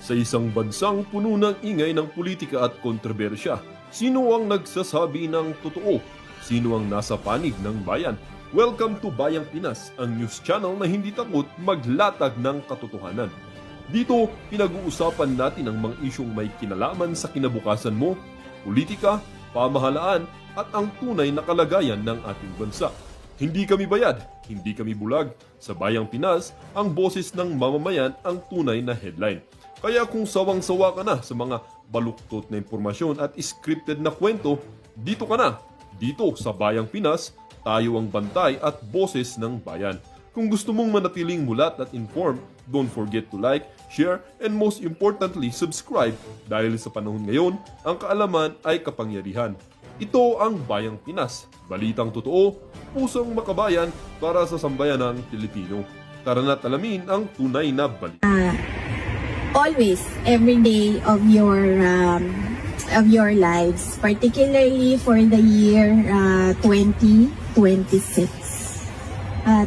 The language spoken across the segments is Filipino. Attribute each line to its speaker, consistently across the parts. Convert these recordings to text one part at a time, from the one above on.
Speaker 1: Sa isang bansang puno ng ingay ng politika at kontrobersya, sino ang nagsasabi ng totoo? Sino ang nasa panig ng bayan? Welcome to Bayang Pinas, ang news channel na hindi takot maglatag ng katotohanan. Dito, pinag-uusapan natin ang mga isyong may kinalaman sa kinabukasan mo, politika, pamahalaan at ang tunay na kalagayan ng ating bansa. Hindi kami bayad, hindi kami bulag. Sa Bayang Pinas, ang boses ng mamamayan ang tunay na headline. Kaya kung sawang-sawa ka na sa mga baluktot na impormasyon at scripted na kwento, dito ka na. Dito sa Bayang Pinas, tayo ang bantay at boses ng bayan. Kung gusto mong manatiling mulat at informed, don't forget to like, share, and most importantly, subscribe dahil sa panahon ngayon, ang kaalaman ay kapangyarihan. Ito ang Bayang Pinas, balitang totoo, pusong makabayan para sa sambayanang Pilipino. Tara na't alamin ang tunay na balita.
Speaker 2: Always, every day of your lives, particularly for the year 2026. At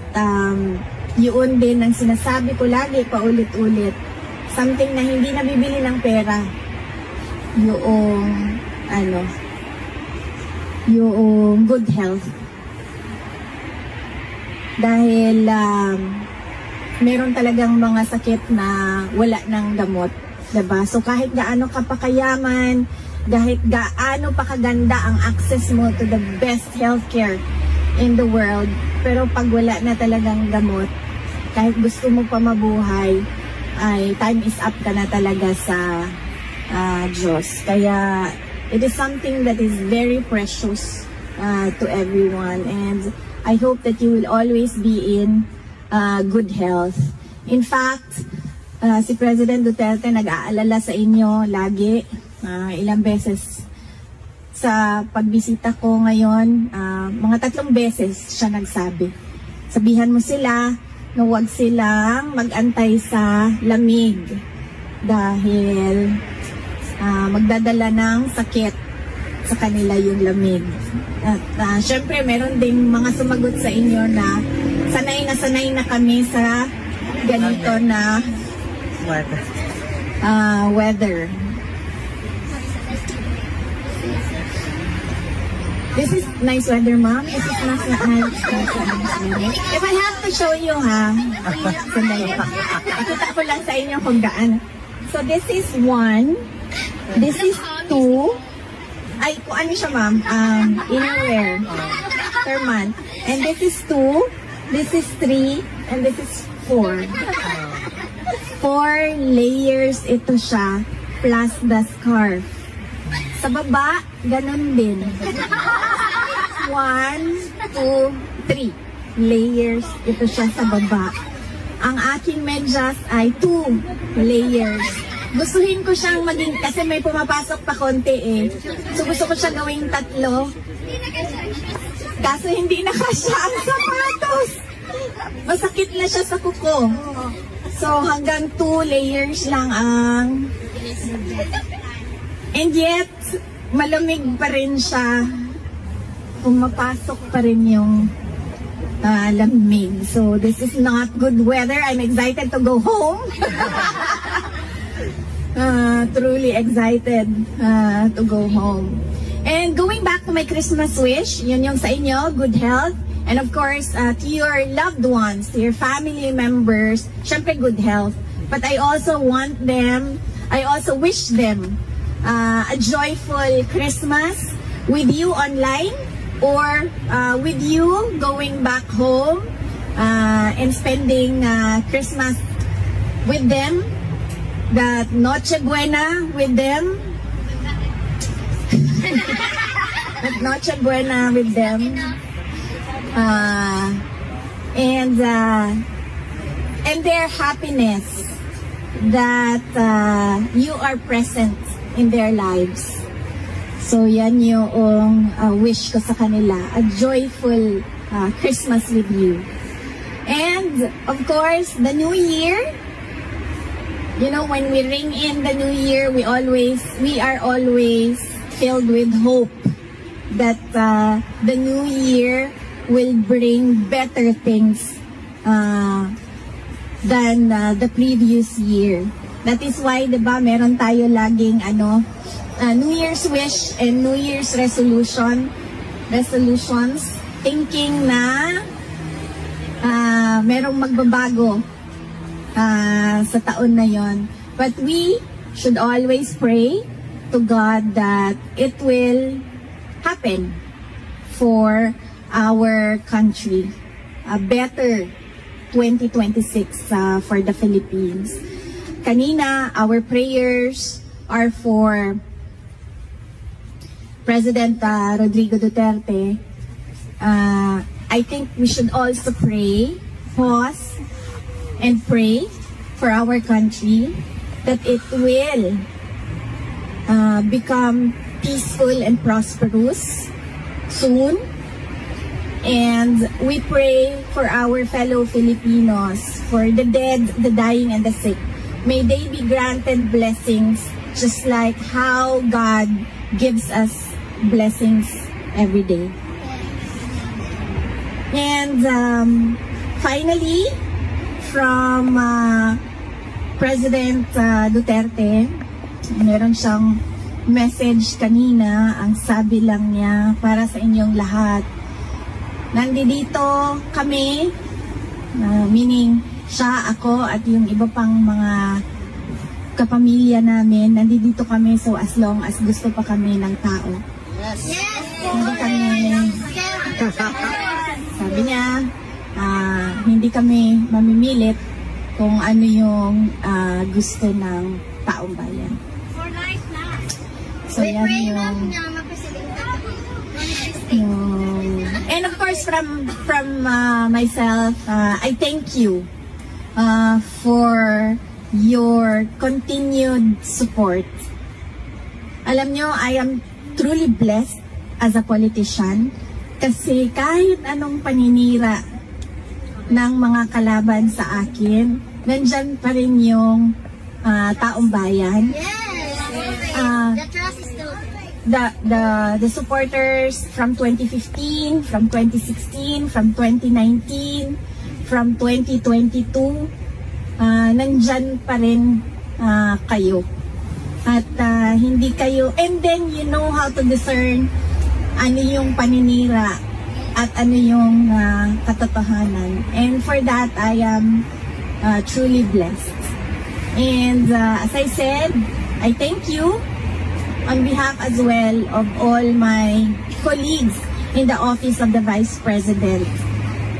Speaker 2: yun din ang sinasabi ko lagi, paulit-ulit, something na hindi nabibili ng pera, yung good health. Dahil meron talagang mga sakit na wala ng gamot, diba? So kahit gaano ka pa kayaman, kahit gaano pa kaganda ang access mo to the best healthcare in the world, pero pag wala na talagang gamot, kahit gusto mo pa mabuhay, ay time is up ka na talaga sa Diyos. Kaya it is something that is very precious to everyone, and I hope that you will always be in good health. In fact, si President Duterte nag-aalala sa inyo lagi, ilang beses sa pagbisita ko ngayon, mga 3 beses siya nagsabi. Sabihan mo sila na huwag silang mag-antay sa lamig dahil magdadala ng sakit sa kanila yung lamig. At syempre meron ding mga sumagot sa inyo na sanay na kami sa ganito na weather. This is nice weather, Mom. This is nice weather. If I have to show you, sandali. Ikuta ko lang sa inyo kung gaan. So this is 1, this is 2, ay, kung ano siya, Ma'am, innerwear per month. And this is 2, this is 3, and this is 4. 4 layers ito siya, plus the scarf. Sa baba, ganun din. 1, 2, 3 layers ito siya sa baba. Ang aking medyas ay 2 layers. Gustuhin ko siyang maging, kasi may pumapasok pa konti eh. So gusto ko siya gawing 3. Kaso hindi na kasya ang sapatos. Masakit na siya sa kuko. So hanggang 2 layers lang ang... And yet, malamig pa rin siya. Pumapasok pa rin yung lamig. So this is not good weather. I'm excited to go home. Truly excited to go home. And going back to my Christmas wish, yun yung sa inyo, good health. And of course, to your loved ones, to your family members, syempre good health. But I also wish them a joyful Christmas with you online or with you going back home and spending Christmas with them. That Noche Buena with them. That Noche Buena with them. And their happiness that you are present in their lives. So yan yung wish ko sa kanila. A joyful Christmas with you. And of course, the New Year. You know, when we ring in the New Year, we are always filled with hope that the New Year will bring better things than the previous year. That is why, di ba, meron tayo laging New Year's wish and New Year's resolutions, thinking na merong magbabago sa taon na yon. But we should always pray to God that it will happen for our country. A better 2026 for the Philippines. Kanina, our prayers are for President Rodrigo Duterte. I think we should also pause and pray for our country that it will become peaceful and prosperous soon. And we pray for our fellow Filipinos, for the dead, the dying, and the sick. May they be granted blessings just like how God gives us blessings every day. And finally, from President Duterte, meron siyang message kanina. Ang sabi lang niya, para sa inyong lahat, nandito kami, meaning siya, ako, at yung iba pang mga kapamilya namin, nandito kami so as long as gusto pa kami ng tao. Hindi kami, sabi niya, hindi kami mamimilit kung ano yung gusto ng taong bayan.
Speaker 3: For life na.
Speaker 2: So yan yung and of course from myself, I thank you for your continued support. Alam nyo, I am truly blessed as a politician kasi kahit anong paninira ng mga kalaban sa akin, nandyan pa rin yung taong bayan.
Speaker 3: The trust is still
Speaker 2: The supporters from 2015, from 2016, from 2019, from 2022, nandyan pa rin kayo. At hindi kayo, and then you know how to discern ano yung paninira at ano yung katotohanan. And for that, I am truly blessed. And as I said, I thank you on behalf as well of all my colleagues in the Office of the Vice President.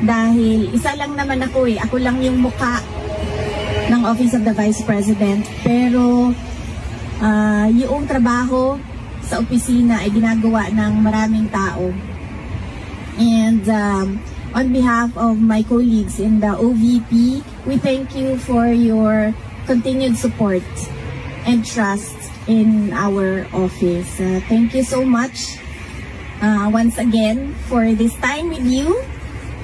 Speaker 2: Dahil isa lang naman ako ako lang yung muka ng Office of the Vice President. Pero yung trabaho sa opisina ay ginagawa ng maraming tao. And on behalf of my colleagues in the OVP, we thank you for your continued support and trust in our office. Thank you so much once again for this time with you,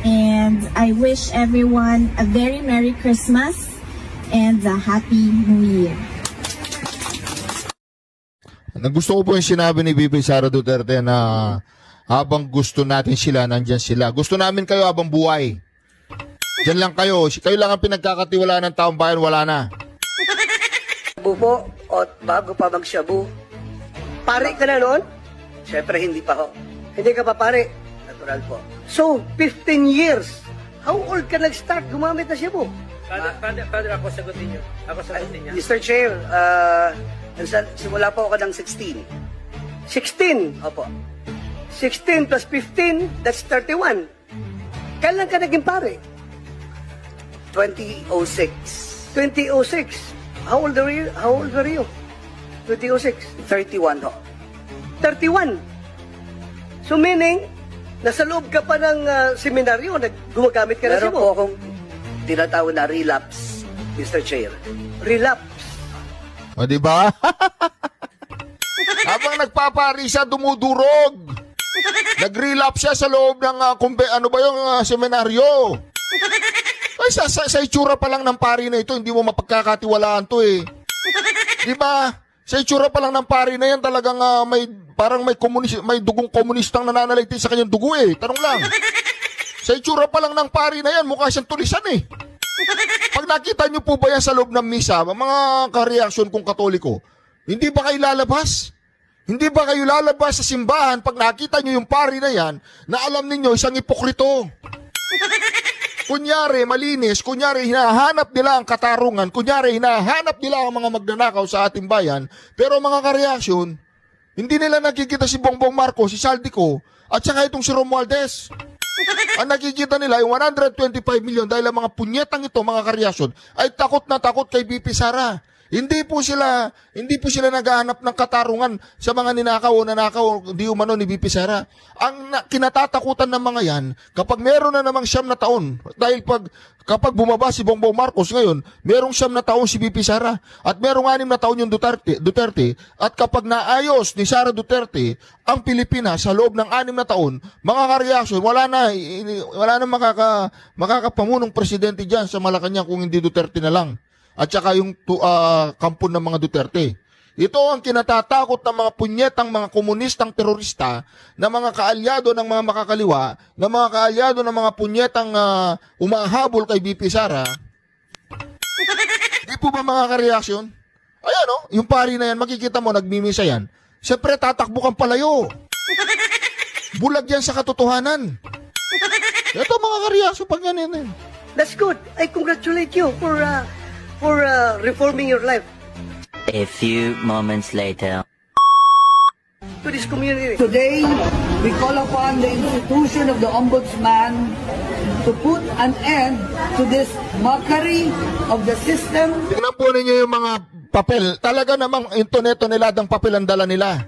Speaker 2: and I wish everyone a very Merry Christmas and a Happy New Year.
Speaker 4: Gusto ko po yung sinabi ni Bibi Sara Duterte na habang gusto natin sila, nandyan sila. Gusto namin kayo habang buhay. Diyan lang kayo. Kayo lang ang pinagkakatiwalaan ng taong bayan, wala na.
Speaker 5: Bubo o bago pa mag-shabu. Pare ka na noon? Siyempre hindi pa ho. Hindi ka pa pare? Natural po. So, 15 years. How old ka nag-start gumamit na shabu?
Speaker 6: Father, ako sagutin niyo. Ako sagutin niya.
Speaker 5: Mr. Chair, simula po ako ng 16. 16? Opo. 16 plus 15, that's 31. Kailan ka naging pare? 2006. 2006. How old were you? 2006? 31 ho. 31. So meaning, nasa loob ka pa ng seminaryo, gumagamit ka na siya mo. Meron po akong tinatawag na relapse, Mr. Chair. Relapse.
Speaker 4: O, diba? Habang nagpapari siya, dumudurog. Nag-relapse siya sa loob ng seminaryo. Ay, sa itsura pa lang ng pari na ito, hindi mo mapagkakatiwalaan to eh. Diba? Sa itsura pa lang ng pari na yan, talagang may dugong komunistang nananalitin sa kanyang dugo eh. Tanong lang. Sa itsura pa lang ng pari na yan, mukha siyang tulisan eh. Pag Pag nakita nyo po ba yan sa loob ng misa, mga ka-reaction kong Katoliko, hindi ba kayo lalabas? Hindi ba kayo lalabas sa simbahan pag nakita nyo yung pari na yan na alam ninyo isang ipokrito? Kunyari, malinis, kunyari, hinahanap nila ang katarungan, kunyari, hinahanap nila ang mga magnanakaw sa ating bayan, pero mga ka-reaction, hindi nila nakikita si Bongbong Marcos, si Saldico, at saka itong si Romualdez. Ang nakikita nila, yung 125 million dahil ang mga punyetang ito, mga ka-reaction, ay takot na takot kay BP Sara. Hindi po sila naghahanap ng katarungan sa mga ninakaw o nanakaw di umano ni BP Sara. Ang kinatatakutan ng mga yan, kapag meron na namang 9 na taon, dahil kapag bumaba si Bongbong Marcos ngayon, merong 9 na taon si BP Sara, at merong 6 na taon yung Duterte, at kapag naayos ni Sara Duterte ang Pilipinas sa loob ng 6 na taon, mga ka-reaction, wala na makakapamunong presidente dyan sa Malacanang kung hindi Duterte na lang. At saka yung kampo ng mga Duterte. Ito ang kinatatakot ng mga punyetang mga komunistang terorista na mga kaalyado ng mga makakaliwa, na mga kaalyado ng mga punyetang umahabol kay BP Sara. Di po ba mga ka-reaction? Ayan o, yung pari na yan, makikita mo, nagmimisa yan. Siyempre, tatakbo kang palayo. Bulag yan sa katotohanan. Ito mga ka-reaction, pag ganyan eh.
Speaker 5: That's good. I congratulate you for reforming your life
Speaker 7: A few moments later.
Speaker 5: to this community.
Speaker 8: Today, we call upon the institution of the Ombudsman to put an end to this mockery of the system.
Speaker 4: Tingnan po ninyo yung mga papel. Talaga namang intoneto-neladang papel ang dala nila.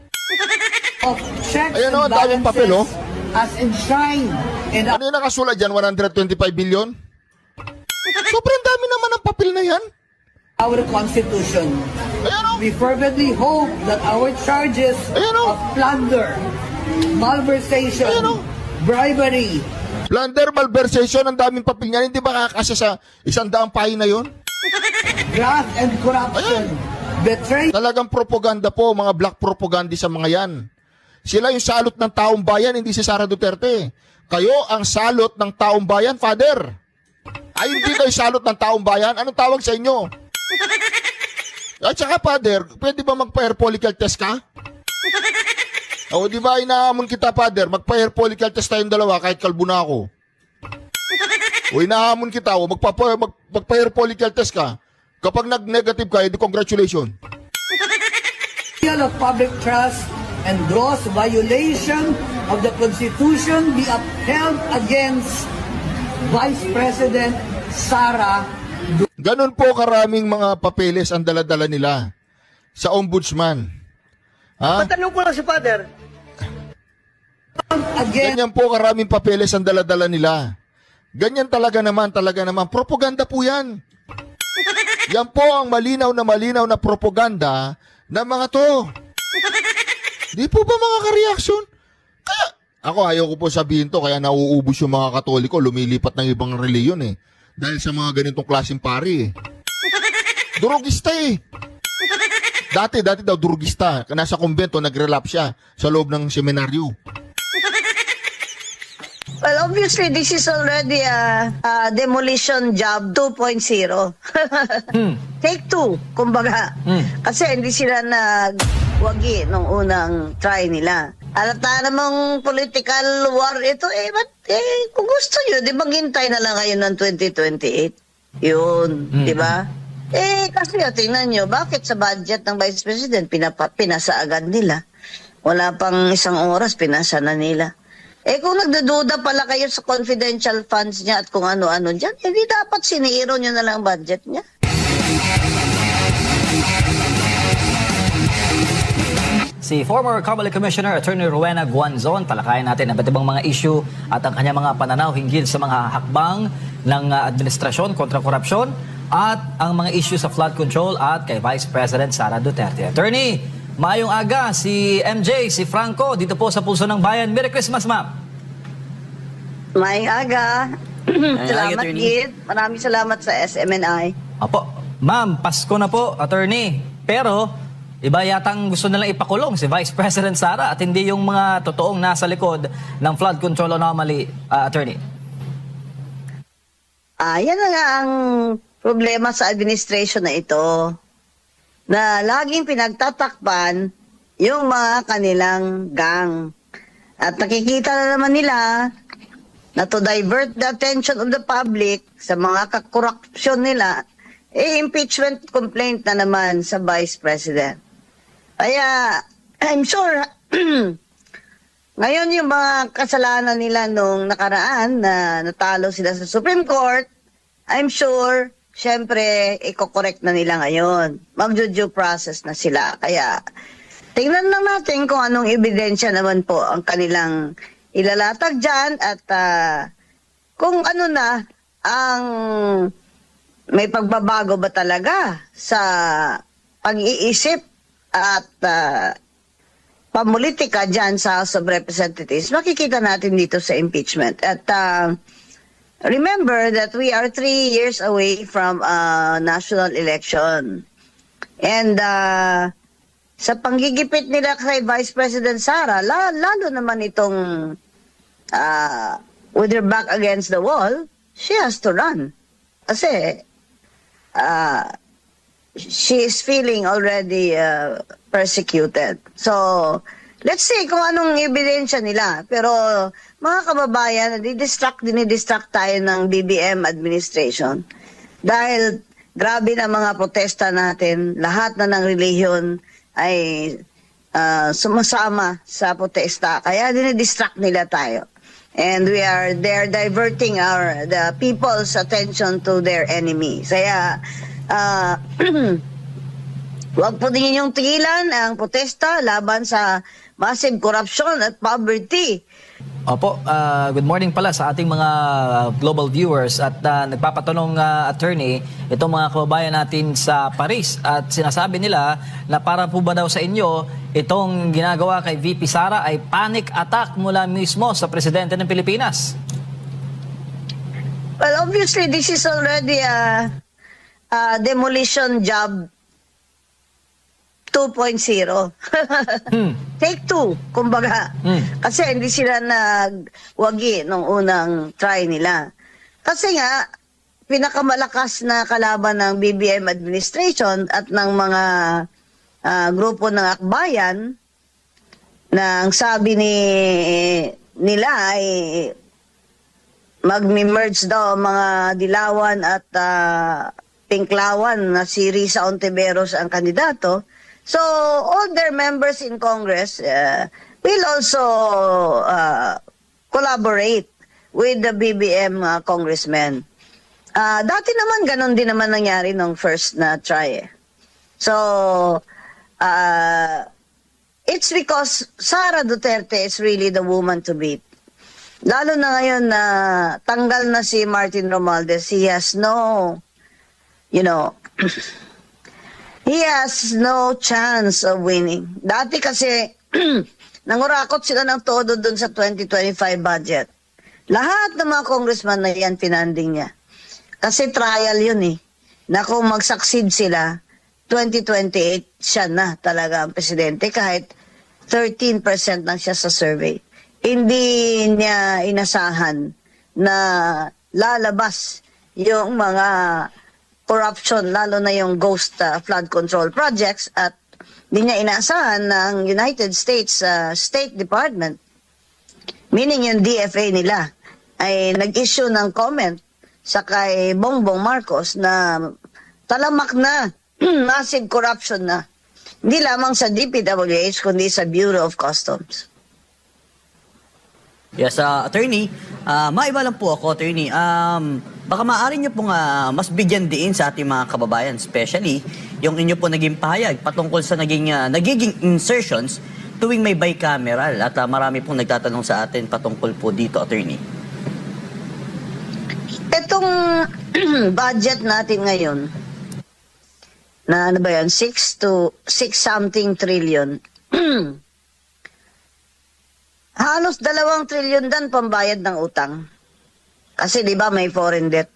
Speaker 8: Of checks
Speaker 4: Ayan o,
Speaker 8: and
Speaker 4: ang daming papel o.
Speaker 8: as enshrined in
Speaker 4: Ano yung nakasulat dyan? 125 billion? Sobrang dami naman ang papel na yan.
Speaker 8: our Constitution.
Speaker 4: Ayan o.
Speaker 8: We fervently hope that our charges
Speaker 4: Ayan o.
Speaker 8: of plunder, malversation,
Speaker 4: Ayan o.
Speaker 8: bribery,
Speaker 4: Plunder, malversation, ang daming papel niyan. Hindi ba kakasya sa 100 pahina yun?
Speaker 8: graft and corruption, betray
Speaker 4: Talagang propaganda po, mga black propaganda sa mga yan. Sila yung salot ng taong bayan, hindi si Sara Duterte. Kayo ang salot ng taong bayan, Father. Ay, hindi kayo salot ng taong bayan. Anong tawag sa inyo? At saka, Father, pwede ba magpa-hair follicle test ka? O, di ba inahamon kita, Father? Magpa-hair follicle test tayong dalawa kahit kalbo na ako. O, inahamon kita, o, magpa-hair follicle test ka. Kapag nag-negative ka, edi congratulations.
Speaker 8: of public trust and gross violation of the Constitution be upheld against Vice President Sara.
Speaker 4: Ganun po karaming mga papeles ang dala-dala nila sa ombudsman. Ha?
Speaker 5: Matanong ko lang si Father,
Speaker 8: Against
Speaker 4: Ganyan po karaming papeles ang dala-dala nila. Ganyan talaga naman. Propaganda po yan. Yan po ang malinaw na propaganda ng mga to. Di po ba mga ka-reaction? Kaya, ako ayaw ko po sabihin to, kaya nauubos yung mga Katoliko, lumilipat ng ibang reliyon eh. Dahil sa mga ganitong klaseng pari eh. Durugista eh. Dati daw durugista. Nasa kumbento, nag-relapse siya sa loob ng seminaryo.
Speaker 9: Well, obviously, this is already a demolition job 2.0. Take 2, kumbaga. Kasi hindi sila nagwagi nung unang try nila. Alata namang political war ito, kung gusto nyo, di maghintay na lang kayo ng 2028. Yun, di ba? Kasi tingnan nyo, bakit sa budget ng Vice President, pinasa agad nila? Wala pang isang oras, pinasa na nila. Kung nagdududa pala kayo sa confidential funds niya at kung ano-ano dyan, hindi dapat siniro nyo na lang budget niya.
Speaker 10: Si former Kamali Commissioner Attorney Rowena Guanzon, talakayan natin ang iba't ibang mga issue at ang kanyang mga pananaw hinggil sa mga hakbang ng administrasyon kontra korupsyon at ang mga issue sa flood control at kay Vice President Sara Duterte. Attorney, maayong aga, si MJ, si Franco, dito po sa Pulso ng Bayan. Merry Christmas, ma'am.
Speaker 9: Maayong aga. Salamat, Gid. Maraming salamat sa SMNI.
Speaker 10: Apo, ma'am, Pasko na po, attorney. Pero, iba yatang gusto nilang ipakulong si Vice President Sara at hindi yung mga totoong nasa likod ng flood control anomaly, attorney.
Speaker 9: Yan na nga ang problema sa administration na ito, na laging pinagtatakpan yung mga kanilang gang. At nakikita na naman nila na to divert the attention of the public sa mga kakorupsyon nila, impeachment complaint na naman sa Vice President. Kaya, I'm sure, ngayon yung mga kasalanan nila nung nakaraan na natalo sila sa Supreme Court, I'm sure, syempre, i-correct na nila ngayon. Mag-due process na sila. Kaya, tingnan lang natin kung anong ebidensya naman po ang kanilang ilalatag dyan at kung ano na ang may pagbabago ba talaga sa pag-iisip at pamulitika dyan sa House of Representatives, makikita natin dito sa impeachment. At remember that we are 3 years away from a national election. And sa panggigipit nila kay Vice President Sara, lalo naman itong with her back against the wall, she has to run. Kasi she is feeling already persecuted. So, let's see kung anong ebidensya nila. Pero, mga kababayan, dinidistract tayo ng BBM administration. Dahil, grabe na mga protesta natin, lahat na ng relihiyon ay sumasama sa protesta. Kaya, dinidistract nila tayo. And they're diverting the people's attention to their enemy. Kaya, huwag po din ninyong tigilan ang protesta laban sa massive corruption at poverty.
Speaker 10: Opo, good morning pala sa ating mga global viewers at nagpapatanong attorney, itong mga kababayan natin sa Paris at sinasabi nila na para po ba daw sa inyo itong ginagawa kay VP Sara ay panic attack mula mismo sa presidente ng Pilipinas?
Speaker 9: Well, obviously this is already a demolition job 2.0. Take 2, kumbaga. Kasi hindi sila nagwagi nung unang try nila. Kasi nga, pinakamalakas na kalaban ng BBM administration at ng mga grupo ng akbayan na ang sabi nila ay mag-merge daw mga Dilawan at Pinklawan na si Risa Ontiveros ang kandidato. So, all their members in Congress will also collaborate with the BBM congressmen. Dati naman, ganon din naman nangyari nung first na try. So, it's because Sara Duterte is really the woman to beat. Lalo na ngayon na tanggal na si Martin Romualdez, he has no, he has no chance of winning. Dati kasi, nangurakot sila ng todo dun sa 2025 budget. Lahat ng mga congressman na yan, pinanding niya. Kasi trial yun na kung mag-succeed sila, 2028 siya na talaga ang presidente kahit 13% lang siya sa survey. Hindi niya inasahan na lalabas yung mga corruption, lalo na yung ghost flood control projects at hindi niya inaasahan ng United States State Department, meaning yung DFA nila, ay nag-issue ng comment sa kay Bongbong Marcos na talamak na, massive corruption na. Hindi lamang sa DPWH, kundi sa Bureau of Customs.
Speaker 11: Yes, attorney, maiba lang po ako, attorney. Baka maaari niyo pong mas bigyan diin sa ating mga kababayan, especially yung inyo po naging pahayag patungkol sa nagiging insertions tuwing may bicameral at marami pong nagtatanong sa atin patungkol po dito, attorney.
Speaker 9: Itong budget natin ngayon, na ano ba yan, 6 something trillion. Halos 2 trillion dan pambayad ng utang. Kasi di ba may foreign debt.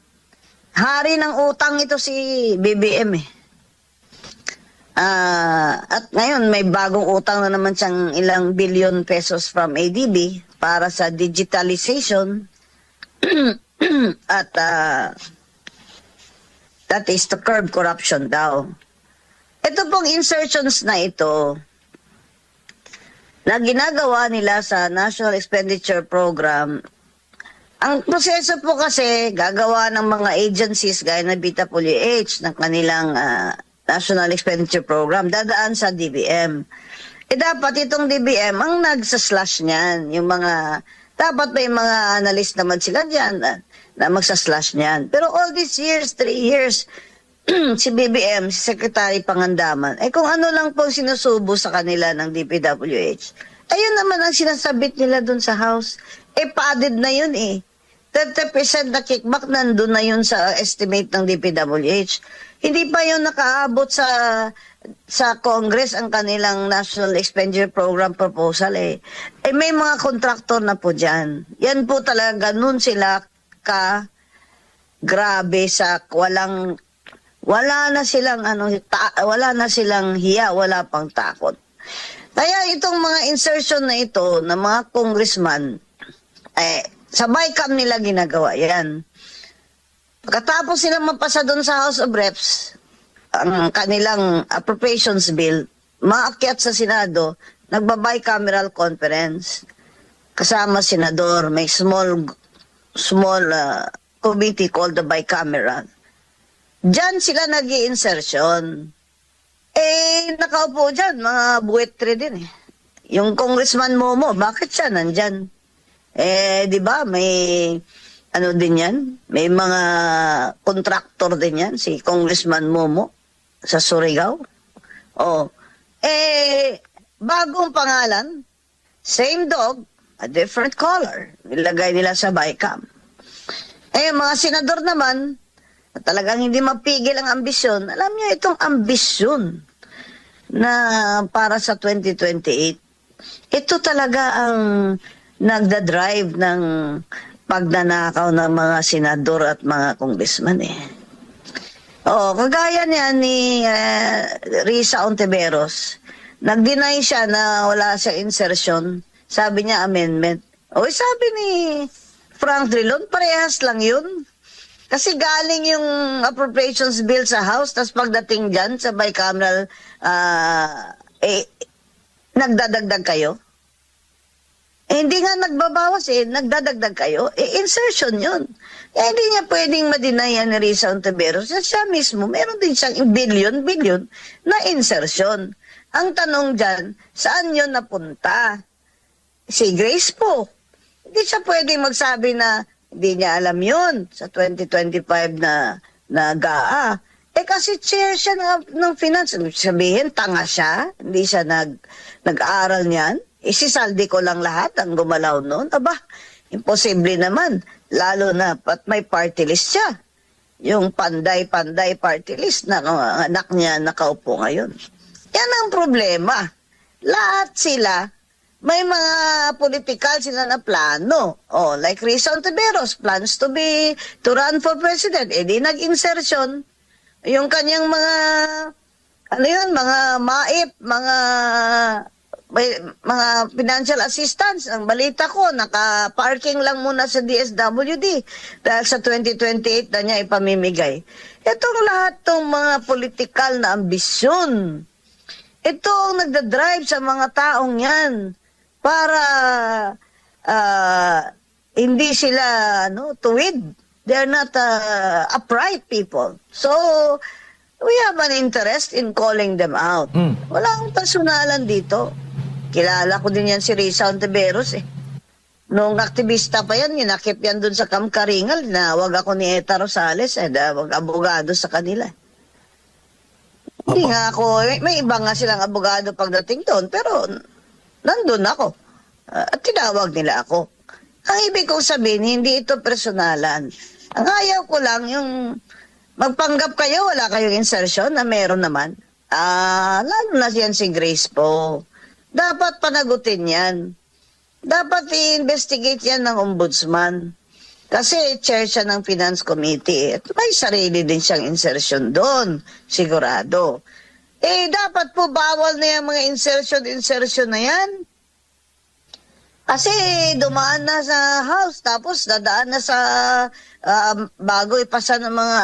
Speaker 9: Hari ng utang ito si BBM At ngayon may bagong utang na naman siyang ilang billion pesos from ADB para sa digitalization. At That is to curb corruption daw. Ito pong insertions na ito na ginagawa nila sa National Expenditure Program, ang proseso po kasi gagawa ng mga agencies gaya ng BWH ng kanilang National Expenditure Program, dadaan sa DBM. Dapat itong DBM ang nagsaslash niyan. Dapat may mga analyst naman sila dyan na magsaslash niyan. Pero all these years, 3 years, si BBM, si Secretary Pangandaman, kung ano lang po sinusubo sa kanila ng DPWH, ayun naman ang sinasabit nila dun sa House. Padded na yun 30% na kickback nandun na yun sa estimate ng DPWH. Hindi pa yun nakaabot sa Congress ang kanilang National Expenditure Program proposal may mga kontraktor na po dyan. Yan po talaga, nun sila grabe sa wala na silang hiya, wala pang takot. Kaya itong mga insertion na ito ng mga congressman, sa BICAM nila ginagawa yan. Pagkatapos sila mapasa doon sa House of Reps, ang kanilang appropriations bill, maakyat sa Senado, nagba-bicameral conference. Kasama senador, may small committee called the bicameral. Diyan sila nag-i-insertion. Nakaupo dyan, mga buwetre din Yung Congressman Momo, bakit siya nandyan? Di ba, may din yan? May mga kontraktor din yan, si Congressman Momo sa Surigao. Bagong pangalan, same dog, a different color. Nilagay nila sa BICAM. Mga senador naman, talagang hindi mapigil ang ambisyon. Alam niyo, itong ambisyon na para sa 2028, ito talaga ang nagda-drive ng pagnanakaw ng mga senador at mga congressman kagaya niya ni Risa Ontiveros, nag-deny siya na wala sa insertion. Sabi niya amendment. Sabi ni Frank Drilon, parehas lang yun. Kasi galing yung appropriations bill sa House, tas pagdating dyan sa bicameral, nagdadagdag kayo. Hindi nga nagbabawas nagdadagdag kayo. Insertion yun. Hindi niya pwedeng madinayan ni Risa Ontiveros. Siya mismo, meron din siyang billion na insertion. Ang tanong dyan, saan yun napunta? Si Grace po. Hindi siya pwedeng magsabi na hindi niya alam yun sa 2025 na GAA. Kasi chair siya ng finance. Sabihin, tanga siya. Hindi siya nag-aaral niyan. Isisaldi ko lang lahat ang gumalaw noon. Imposible naman. Lalo na pat may party list siya. Yung panday-panday party list na anak niya nakaupo ngayon. Yan ang problema. Lahat sila, may mga political sila na plano. Like Risa Ontiveros, plans to run for president. Di nag-insertion. Yung kanyang mga, mga MAIP, mga financial assistance. Ang balita ko, naka-parking lang muna sa DSWD dahil sa 2028 na niya ipamimigay. Itong lahat ng mga political na ambisyon, ito ang nagdadrive sa mga taong yan para hindi sila tuwid. They're not upright people. So, we have an interest in calling them out. Walang personalan dito. Kilala ko din yan si Risa Ontiveros Noong aktivista pa yan, ninakip yan dun sa Kamkaringal, nawag ako ni Eta Rosales, abogado sa kanila. Hindi nga ako, may iba nga silang abogado pagdating doon, pero nandun ako. At tinawag nila ako. Ang ibig kong sabihin, hindi ito personalan. Ang ayaw ko lang yung magpanggap kayo, wala kayong insertion na meron naman. Lalo na yan si Grace po. Dapat panagutin yan. Dapat i-investigate yan ng ombudsman. Kasi chair siya ng Finance Committee. At may sarili din siyang insertion doon. Sigurado. Dapat po bawal na yung mga insertion na yan. Kasi dumaan na sa House, tapos dadaan na sa bago ipasa ng mga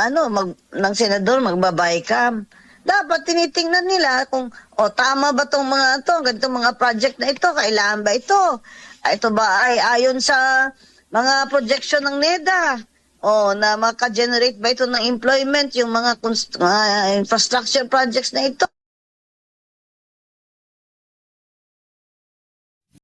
Speaker 9: ng senador, magbabaycam. Dapat tinitingnan nila kung tama ba tong mga ganitong mga project na ito, kailangan ba ito? Ito ba ay ayon sa mga projection ng NEDA? Na maka-generate ba ito ng employment, yung mga infrastructure projects na ito?